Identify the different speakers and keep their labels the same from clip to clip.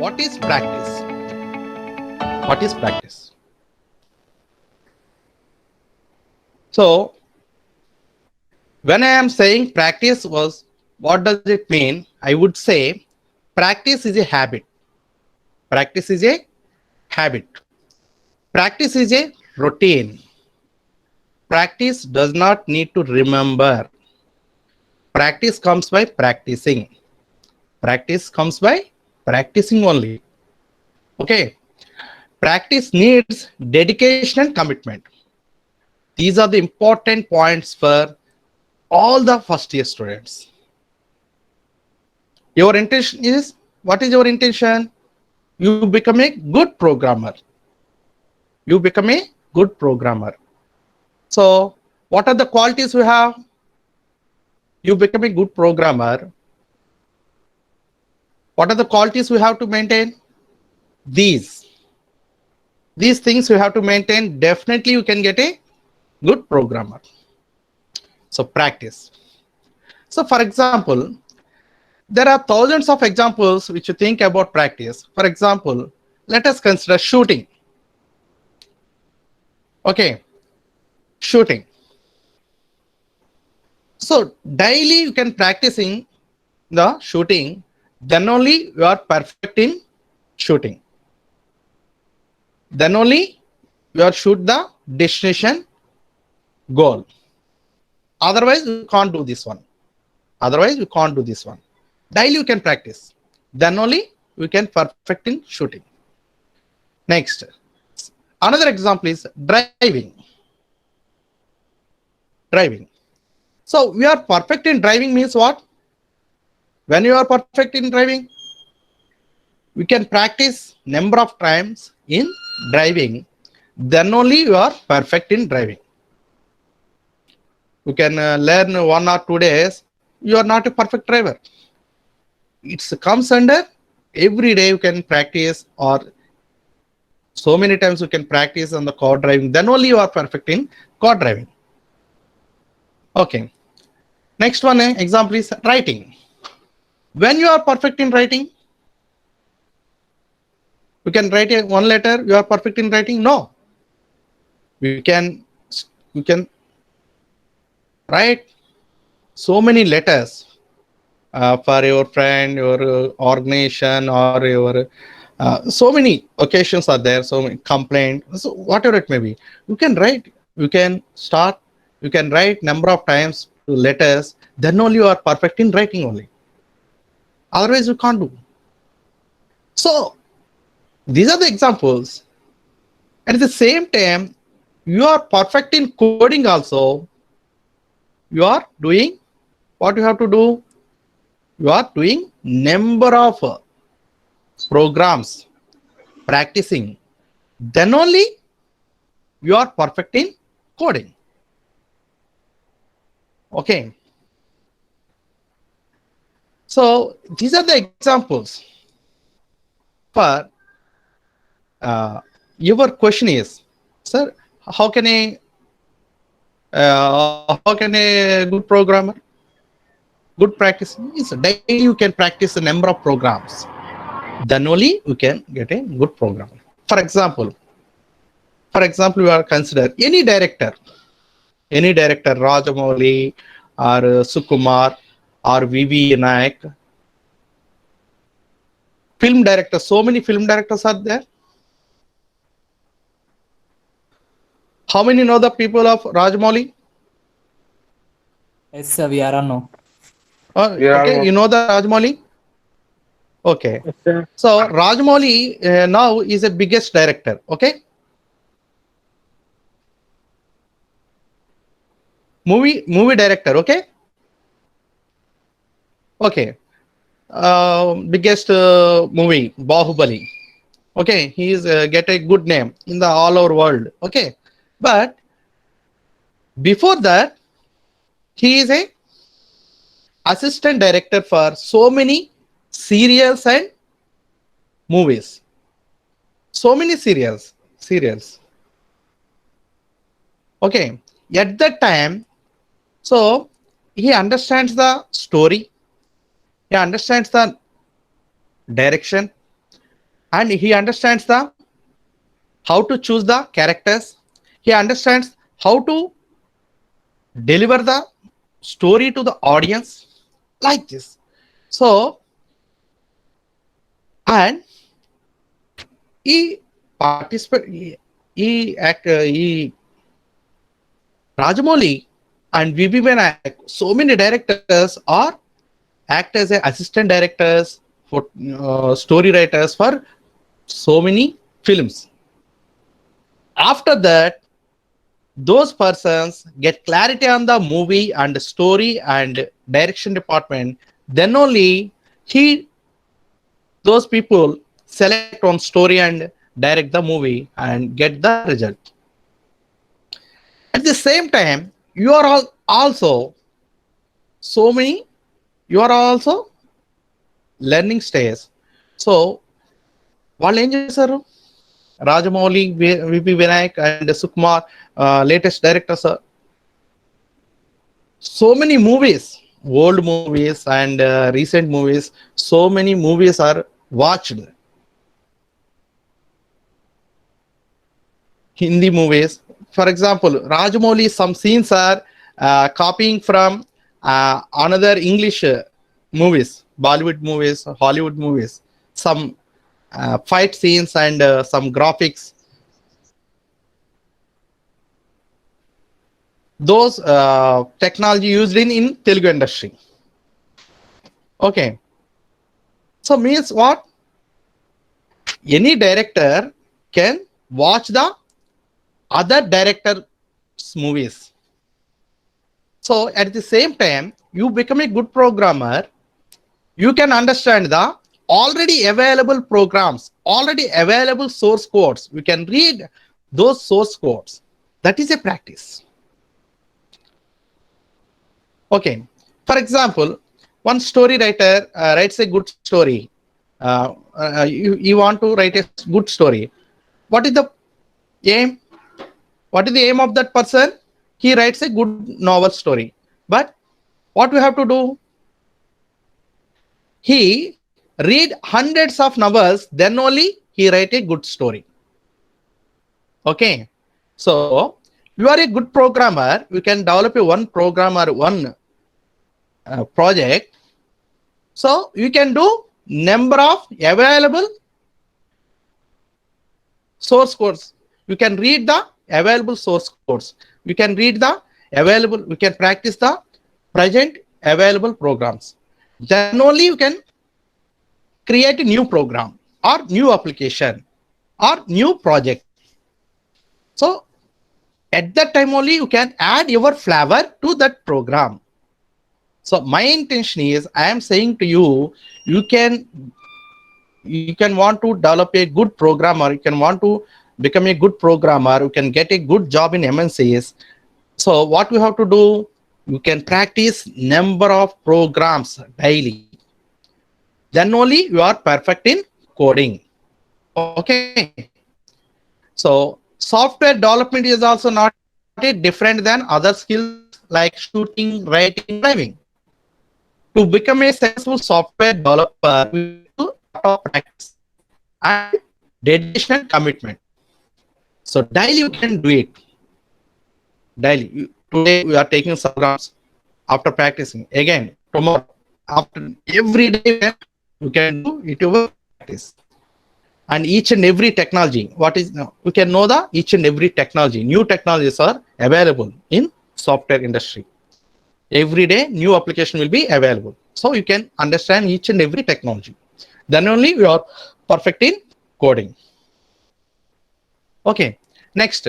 Speaker 1: what is practice? What is practice? So, when I am saying practice was, what does it mean? I would say practice is a habit. Practice is a habit. Practice is a routine. Practice does not need to remember. Practice comes by practicing. Practice comes by practicing only. Okay. Practice needs dedication and commitment. These are the important points for all the first year students. Your intention is, what is your intention? You become a good programmer. You become a good programmer. So, what are the qualities we have? You become a good programmer. What are the qualities we have to maintain? These things you have to maintain. Definitely you can get a good programmer. So practice. So for example, there are thousands of examples which you think about practice. For example, let us consider shooting. Okay, shooting. So daily you can practicing the shooting, then only you are perfect in shooting. Then only you are shoot the destination goal. Otherwise you can't do this one. Otherwise you can't do this one. Daily you can practice. Then only we can perfect in shooting. Next, another example is driving. Driving. So we are perfect in driving means what? When you are perfect in driving, we can practice number of times in driving. Then only you are perfect in driving. You can learn 1 or 2 days. You are not a perfect driver. It comes under every day you can practice, or so many times you can practice on the car driving. Then only you are perfect in car driving. Okay. Next one example is writing. When you are perfect in writing, you can write one letter. You are perfect in writing. No, you can write so many letters for your friend, your organization, or your so many occasions are there. So many complaint. So whatever it may be, you can write. You can start. You can write number of times to letters. Then only you are perfect in writing only. Otherwise you can't do. So these are the examples. At the same time, you are perfect in coding also. You are doing what you have to do. You are doing number of programs, practicing. Then only you are perfect in coding. Okay. So these are the examples. For your question is, sir, how can a good programmer, good practice is daily you can practice a number of programs. Then only you can get a good programmer. For example, you are consider any director, Rajamouli or Sukumar or VV Nayak, film director. So many film directors are there. How many know the people of Rajamouli?
Speaker 2: Yes, sir, we are no.
Speaker 1: Okay, you know the Rajamouli? Okay. So Rajamouli now is the biggest director. Okay. Movie director. Okay. Okay. Biggest movie Bahubali. Okay, he is get a good name in the all over world. Okay, but before that, he is a assistant director for so many serials and movies. So many serials. Okay, at that time, so he understands the story. He understands the direction. and he understands the how to choose the characters. He understands how to deliver the story to the audience like this. So, and he participate, he act, he Rajamouli and VB Vinayak, so many directors are act as a assistant directors for story writers for so many films. After that, those persons get clarity on the movie and story and direction department. Then only he, those people select on story and direct the movie and get the result. At the same time, you are all also so many. You are also learning stage. So వాళ్ళు ఏం చేశారు? Rajamouli, VP Vinayak and Sukumar, latest directors, so many movies, old movies and recent movies, so many movies are watched. Hindi movies, for example, Rajamouli, some scenes are copying from another English movies, Bollywood movies, Hollywood movies, some fight scenes and some graphics. Those technology used in Telugu industry. Okay. So means what? Any director can watch the other director's movies. So at the same time, you become a good programmer. You can understand the already available programs, already available source codes. You can read those source codes. That is a practice. Okay. For example, one story writer writes a good story. You want to write a good story. What is the aim? What is the aim of that person? He writes a good novel story. But what we have to do? He read hundreds of novels, then only he write a good story. Okay. So you are a good programmer. You can develop a one program or one project. So you can do number of available source codes. You can read the available source codes. You can read the available, you can practice the present available programs. Then only you can create a new program or new application or new project. So at that time only you can add your flavor to that program. So my intention is, I am saying to you, you can want to develop a good programmer, you can want to become a good programmer, you can get a good job in MNCs. So what you have to do, you can practice number of programs daily. Then only you are perfect in coding. Okay. So software development is also not a different than other skills like shooting, writing, driving. To become a successful software developer, we have to do a lot of practice and dedication and commitment. So daily you can do it. Daily. Today we are taking some grams. After practicing again tomorrow, after every day you can do it over practice. And each and every technology, what is now, we can know the each and every technology, new technologies are available in software industry. Every day new application will be available, so you can understand each and every technology. Then only you are perfect in coding. Okay. Next,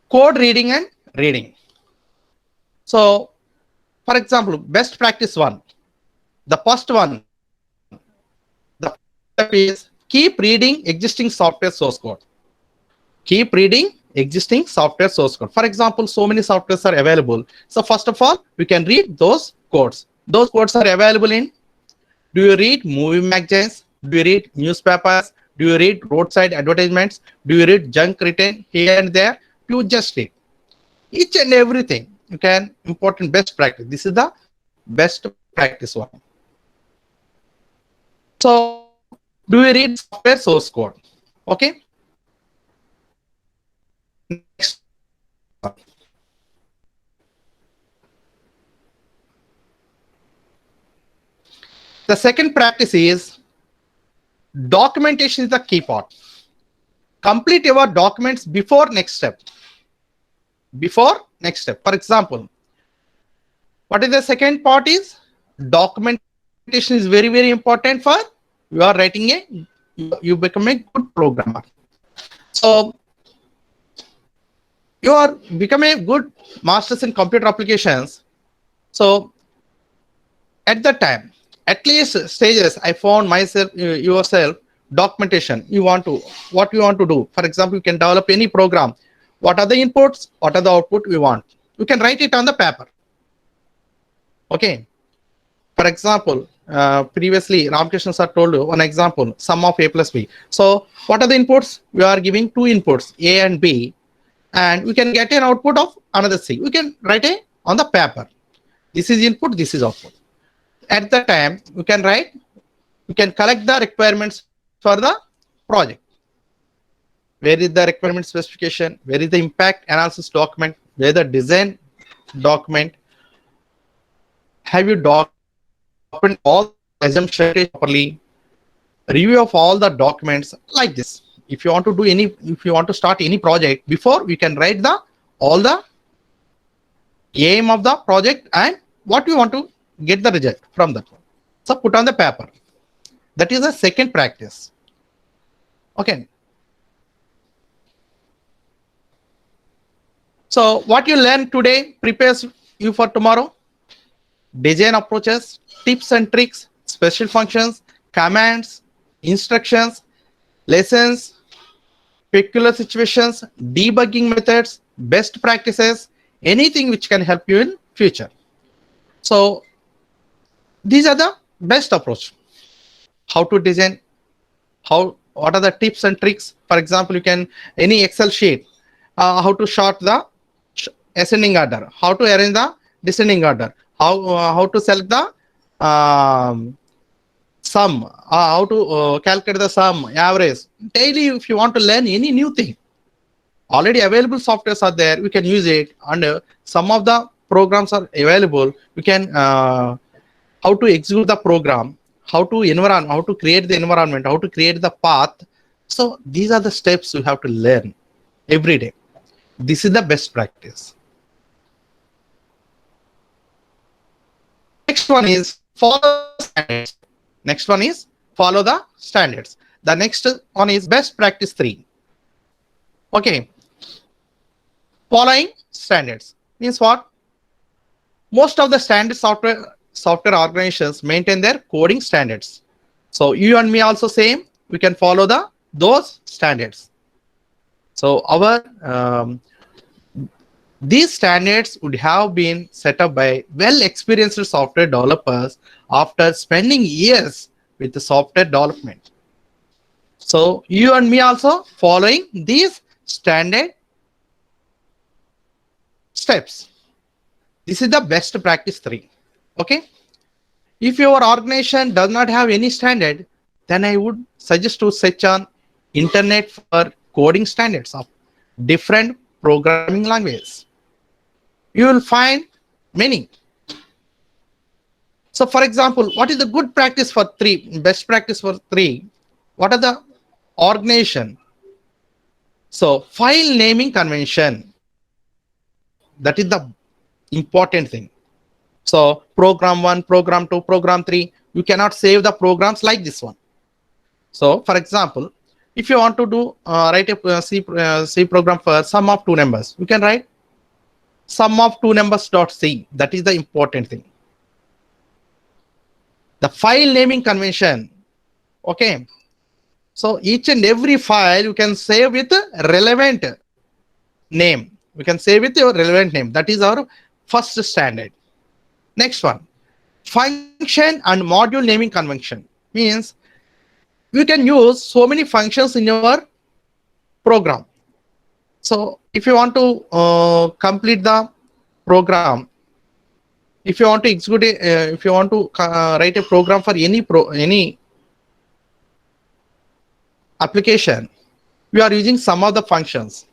Speaker 1: code reading and reading. So for example, best practice one, the first one, the first step is keep reading existing software source code. Keep reading existing software source code. For example, so many softwares are available. So first of all, we can read those codes. Those codes are available in, do you read movie magazines? Do you read newspapers? Do you read roadside advertisements? Do you read junk written here and there? You just read each and everything. You can important best practice. This is the best practice one. So do we read software source code? Okay. Next one. The second practice is documentation is the key part. Complete your documents before next step. Before next step. For example, what is the second part is documentation is very, very important for you are writing you become a good programmer. So you are become a good masters in computer applications. So at that time, at least stages, I found myself yourself documentation. What you want to do. For example, you can develop any program. What are the inputs? What are the output we want? You can write it on the paper. Okay. For example, previously Ramakrishna sir told you one example, sum of a plus b. So what are the inputs? We are giving two inputs, a and b, and we can get an output of another c. We can write it on the paper. This is input, this is output. At the time, we can collect the requirements for the project. Where is the requirement specification? Where is the impact analysis document? Where the design document? Have you documented all assumptions properly? Review of all the documents like this. If you want to start any project, before we can write all the aim of the project and what we want to get the result from that one. So put on the paper. That is the second practice. Okay. So what you learn today prepares you for tomorrow. Design approaches, tips and tricks, special functions, commands, instructions, lessons, peculiar situations, debugging methods, best practices, anything which can help you in future. So these are the best approach. How to design, what are the tips and tricks? For example, you can any Excel sheet, how to sort the ascending order, how to arrange the descending order, how to select the sum, how to calculate the sum, average. Daily, if you want to learn any new thing, already available softwares are there. We can use it, and some of the programs are available. We can how to execute the program, how to create the environment, how to create the path. So these are the steps you have to learn every day. This is the best practice. Next one is follow standards. Next one is follow the standards. The next one is best practice 3. Okay. Following standards means what? Most of the standard software organizations maintain their coding standards. So you and me also same. We can follow those standards. So these standards would have been set up by well-experienced software developers after spending years with the software development. So you and me also following these standard steps. This is the best practice 3. Okay. If your organization does not have any standard, then I would suggest to search on internet for coding standards of different programming languages. You will find many. So for example, what is the good practice for 3, best practice for 3? What are the organization? So file naming convention, that is the important thing. So program 1, program 2, program 3, you cannot save the programs like this one. So for example, if you want to do write a C program for sum of 2 numbers, you can write sum of 2 numbers.c. That is the important thing. The file naming convention. Okay. So each and every file you can save with a relevant name. We can save with your relevant name. That is our first standard. Next one, function and module naming convention means you can use so many functions in your program. So if you want to complete the program, if you want to execute if you want to write a program for any application, we are using some of the functions.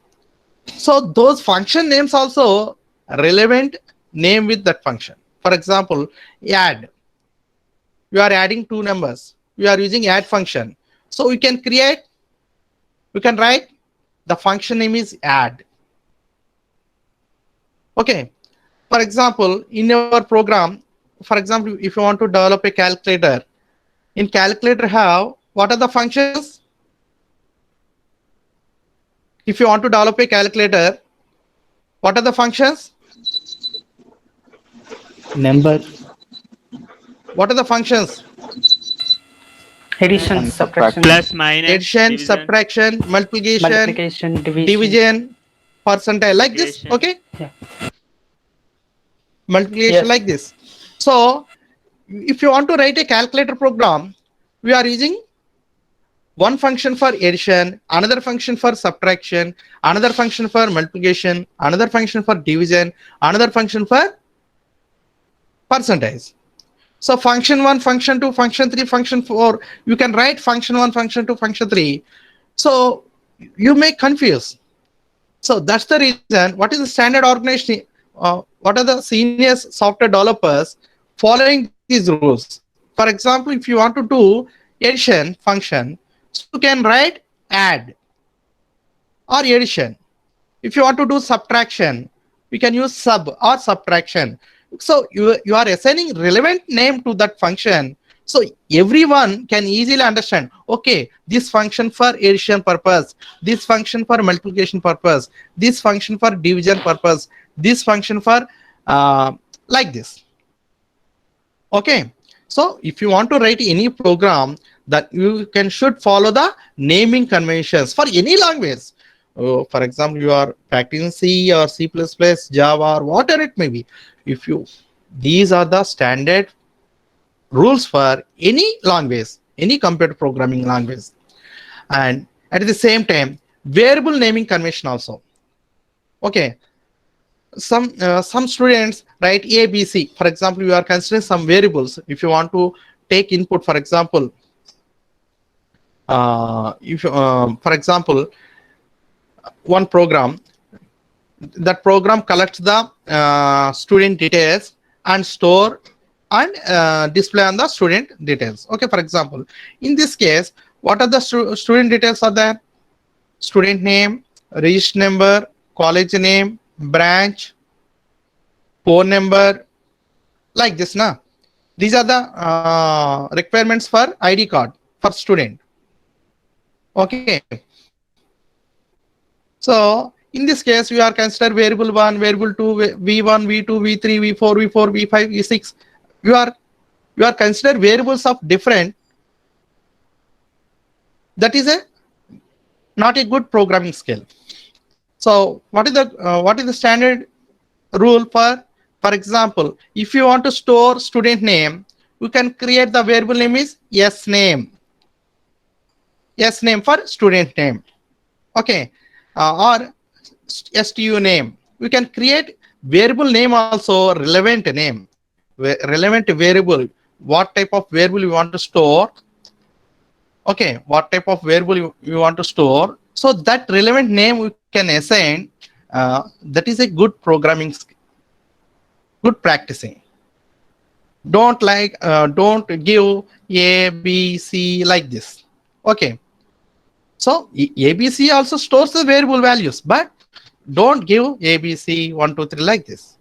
Speaker 1: So those function names also relevant name with that function. For example, add. We are adding two numbers. We are using add function. So we can write the function name is add. Okay. For example, in our program, for example, if you want to develop a calculator, in calculator have what are the functions? If you want to develop a calculator, what are the functions?
Speaker 2: Number.
Speaker 1: What are the functions?
Speaker 2: Addition,
Speaker 3: And
Speaker 2: subtraction,
Speaker 3: subtraction.
Speaker 4: Plus, minus,
Speaker 1: Addition,
Speaker 4: division,
Speaker 1: subtraction, multiplication,
Speaker 2: multiplication, division.
Speaker 1: division, percentile, like this.
Speaker 4: integration.
Speaker 1: Okay,
Speaker 2: Yeah.
Speaker 1: multiplication
Speaker 2: Yes.
Speaker 1: like this. So if you want to write a calculator program, we are using one function for addition, another function for subtraction, another function for multiplication, another function for division, another function for percentage. So function 1, function 2, function 3, function 4, you can write function 1, function 2, function 3. So you may confuse. So that's the reason. What is the standard organization? What are the senior software developers following these rules? For example, if you want to do addition function, so you can write add or addition. If you want to do subtraction, you can use sub or subtraction. So you are assigning relevant name to that function. So everyone can easily understand, okay, this function for addition purpose, this function for multiplication purpose, this function for division purpose, this function for like this. Okay. So if you want to write any program, that you can should follow the naming conventions for any language. For example, you are practicing C or C++, Java, or whatever it may be. If you, these are the standard rules for any language, any computer programming language. And at the same time, variable naming convention also. Okay. Some students write A, B, C. For example, you are considering some variables. If you want to take input, for example, for example, one program, that program collects the student details and store and display on the student details. Okay, for example, in this case, what are the student details are there? Student name, register number, college name, branch, phone number, like this. Now, these are the requirements for ID card for student. Okay. So in this case, we are consider variable 1, variable 2, v1, v2, v3, v4, v4, v5, v6. You are consider variables of different. That is a not a good programming skill. So what is the standard rule for example, if you want to store student name, you can create the variable name is yes name for student name. Okay. Or stu name. We can create variable name also, relevant name, relevant variable, what type of variable you want to store. Okay, what type of variable you want to store. So that relevant name we can assign. That is a good programming, good practicing. Don't give A, B, C like this. Okay. So ABC also stores the variable values, but don't give ABC 1, 2, 3 like this.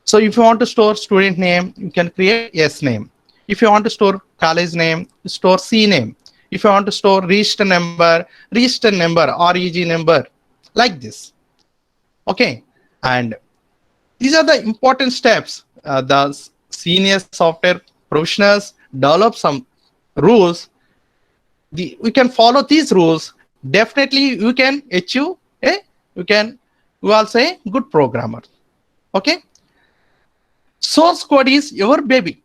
Speaker 1: So if you want to store student name, you can create S name. If you want to store college name, store C name. If you want to store register number, REG number, like this. Okay, and these are the important steps. The senior software professionals develop some rules. We can follow these rules. Definitely, you can achieve you are say good programmer. Okay. Source code is your baby.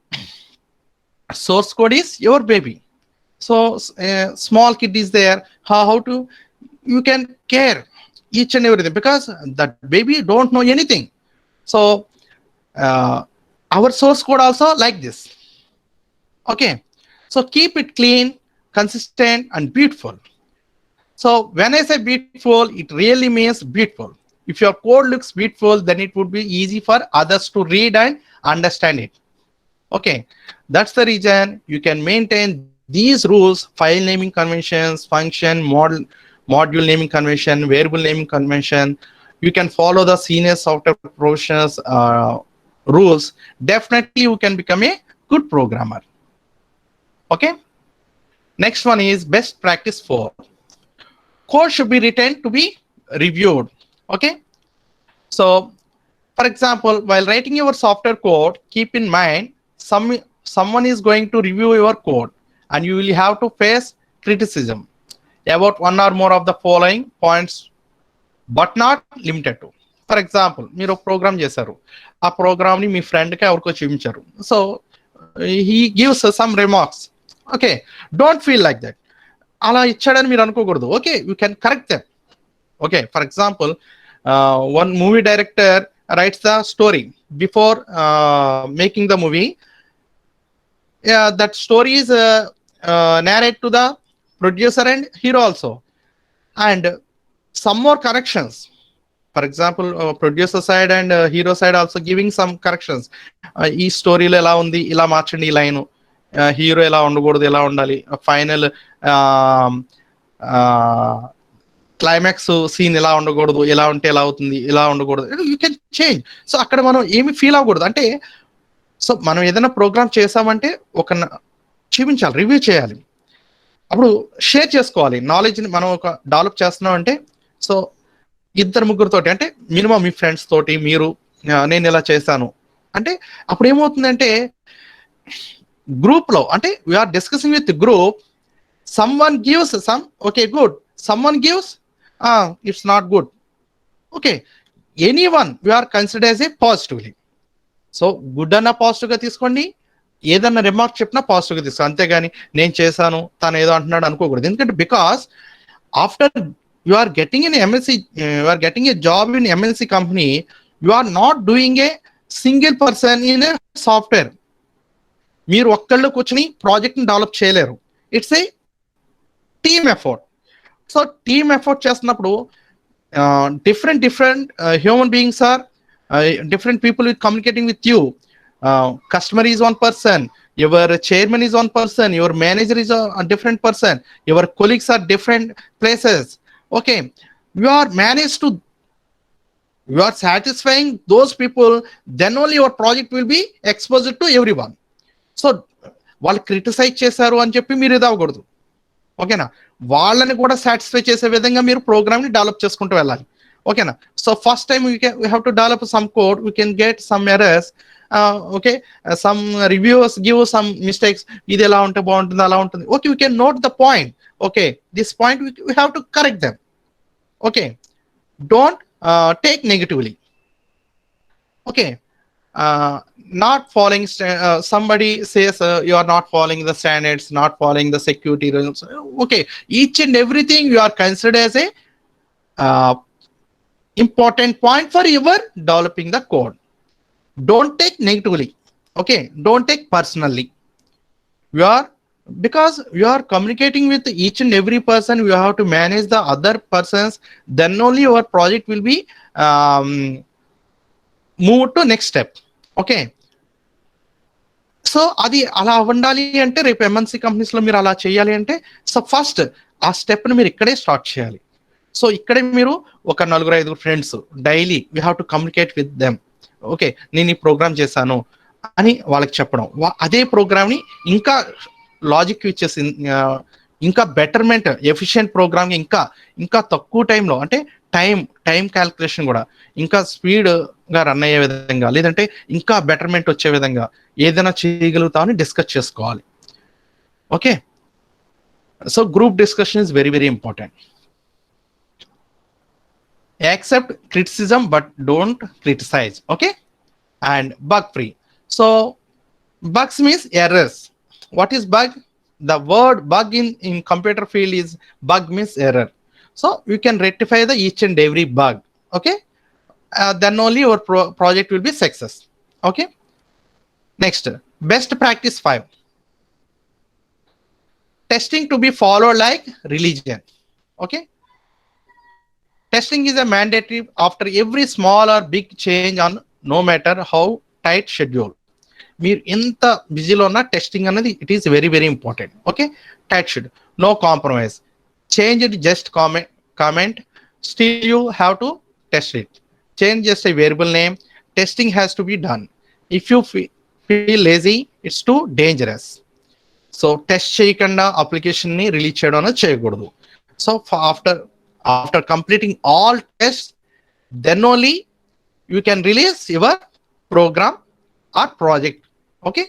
Speaker 1: Source code is your baby. So small kid is there. How to you can care each and everything, because that baby don't know anything. So our source code also like this. Okay. So keep it clean, consistent, and beautiful. So when I say beautiful, it really means beautiful. If your code looks beautiful, then it would be easy for others to read and understand it. Okay, that's the reason you can maintain these rules: file naming conventions, function, module naming convention, variable naming convention. You can follow the senior software professionals rules. Definitely, you can become a good programmer. Okay. Next one is best practice 4. Code should be written to be reviewed. Okay. So, for example, while writing your software code, keep in mind someone is going to review your code, and you will have to face criticism about one or more of the following points, but not limited to. For example మీరు ఒక programme చేశారు, ఆ ప్రోగ్రామ్ని మీ ఫ్రెండ్కి ఎవరికో చూపించారు. So he gives some remarks. Okay, don't feel like that. అలా ఇచ్చాడని మీరు అనుకోకూడదు. Okay, you can correct them. Okay, for example one movie director writes the story before making the movie. Yeah, that story is narrate to the producer and hero also, and some more corrections. For example, producer side and hero side also giving some corrections. ఈ స్టోరీలో ఎలా ఉంది, ఇలా మార్చండి ఈ line, hero ఎలా ఉండకూడదు, ఎలా ఉండాలి, ఫైనల్ క్లైమాక్స్ సీన్ ఎలా ఉండకూడదు, ఎలా ఉంటే ఎలా అవుతుంది, ఇలా ఉండకూడదు, యూ కెన్ చేంజ్. సో అక్కడ మనం ఏమి ఫీల్ అవ్వకూడదు. అంటే సో మనం ఏదైనా ప్రోగ్రామ్ చేసామంటే ఒక చూపించాలి, రివ్యూ చేయాలి, అప్పుడు షేర్ చేసుకోవాలి నాలెడ్జ్ని. మనం ఒక డెవలప్ చేస్తున్నాం అంటే, సో ఇద్దరు ముగ్గురితోటి, అంటే మినిమం మీ ఫ్రెండ్స్ తోటి మీరు, నేను ఇలా చేశాను అంటే అప్పుడు ఏమవుతుందంటే గ్రూప్లో, అంటే we are discussing with group, someone gives some okay good, someone gives it's not good. Okay, anyone we are consider as a positively. So good అన్న పాజిటివ్గా తీసుకోండి, ఏదన్నా రిమార్క్ చెప్పినా పాజిటివ్గా తీసుకోండి. అంతేగాని నేను చేశాను తను ఏదో అంటున్నాడు అనుకోకూడదు. ఎందుకంటే because after you are getting in MNC, you are getting a job in MNC company, you are not doing a single person in a software. మీరు ఒక్కళ్ళు కూర్చొని ప్రాజెక్ట్ని డెవలప్ చేయలేరు. It's a team effort. So team effort చేస్తున్నప్పుడు different human beings or different people with communicating with you. Customer is one person, your chairman is one person, your manager is a different person, your colleagues are different places. Okay, you are managed to, you are satisfying those people, then only your project will be exposed to everyone. So వాళ్ళు criticise చేశారు అని చెప్పి మీరు ఇది అవ్వకూడదు. ఓకేనా, వాళ్ళని కూడా సాటిస్ఫై చేసే విధంగా మీరు ప్రోగ్రామ్ని డెవలప్ చేసుకుంటూ వెళ్ళాలి. ఓకేనా, so first time we have to develop some code, we can get some errors. Okay, some reviews give some mistakes, ఇది ఎలా ఉంటే బాగుంటుంది, అలా ఉంటుంది. Okay, we can note the point. Okay, this point we have to correct them. Okay, don't take negatively. Okay, not following somebody says you are not following the standards, not following the security rules. Okay, each and everything you are considered as a important point for your developing the code. Don't take negatively. Okay, don't take personally. You are, because you are communicating with each and every person, you have to manage the other persons, then only your project will be move to next step. Okay, so అది అలా ఉండాలి అంటే, రేపు MNC కంపెనీస్లో మీరు అలా చేయాలి అంటే, సో ఫస్ట్ ఆ స్టెప్ని మీరు ఇక్కడే స్టార్ట్ చేయాలి. సో ఇక్కడే మీరు ఒక 4-5 friends daily you have to communicate with them. Okay, నేను ఈ ప్రోగ్రామ్ చేశాను అని వాళ్ళకి చెప్పడం, అదే ప్రోగ్రామ్ని ఇంకా లాజిక్ ఇచ్చేసి ఇంకా బెటర్మెంట్, ఎఫిషియెంట్ ప్రోగ్రామ్, ఇంకా తక్కువ టైంలో, అంటే టైం క్యాల్కులేషన్ కూడా ఇంకా స్పీడ్గా రన్ అయ్యే విధంగా, లేదంటే ఇంకా బెటర్మెంట్ వచ్చే విధంగా ఏదైనా చేయగలుగుతామని డిస్కస్ చేసుకోవాలి. Okay, so group discussion is very very important. Accept criticism but don't criticize. Okay, and bug free. So bugs means errors. What is bug? The word bug in computer field is bug means error. So you can rectify the each and every bug. Okay, then only your project will be success. Okay, next, best practice 5. Testing to be followed like religion. Okay, testing is a mandatory after every small or big change on no matter how tight schedule. మీరు ఎంత బిజీలో ఉన్న testing అనేది it is very very important. Okay, tight schedule, no compromise, change it just comment, still you have to test it. Change just a variable name, testing has to be done. If you feel lazy it's too dangerous. So test చేయకుండా అప్లికేషన్ని release చేయడం అనేది చేయకూడదు. So after completing all test then only you can release your program or project. Okay,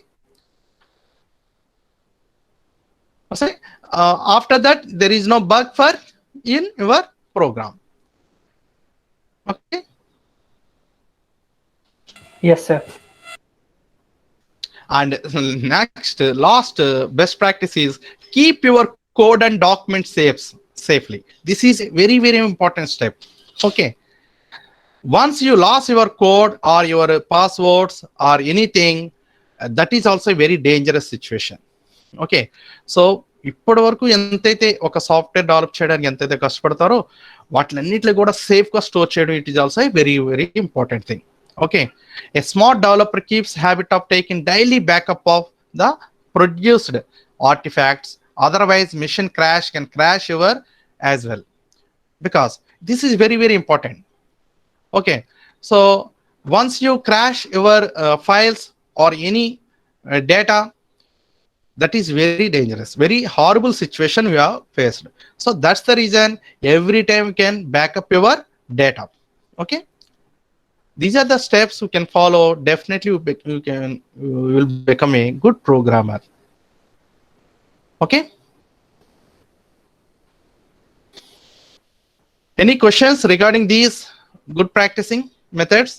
Speaker 1: after that there is no bug for in your program. Okay,
Speaker 2: yes sir.
Speaker 1: And next last best practice is keep your code and documents safely. This is a very very important step. Okay, once you lost your code or your passwords or anything, that is also a very dangerous situation. Okay, so ఇప్పటి వరకు ఎంతైతే ఒక software develop చేయడానికి ఎంతైతే కష్టపడతారో వాటిలన్నింటిలో కూడా సేఫ్గా store చేయడం it is also very very important thing. Okay, a smart developer keeps habit of taking daily backup of the produced artifacts, otherwise machine crash can crash your as well, because this is very very important. Okay, so once you crash your files or any data, that is very dangerous, very horrible situation we have faced. So that's the reason every time you can back up your data. Okay, these are the steps you can follow. Definitely you will become a good programmer. Okay, any questions regarding these good practicing methods?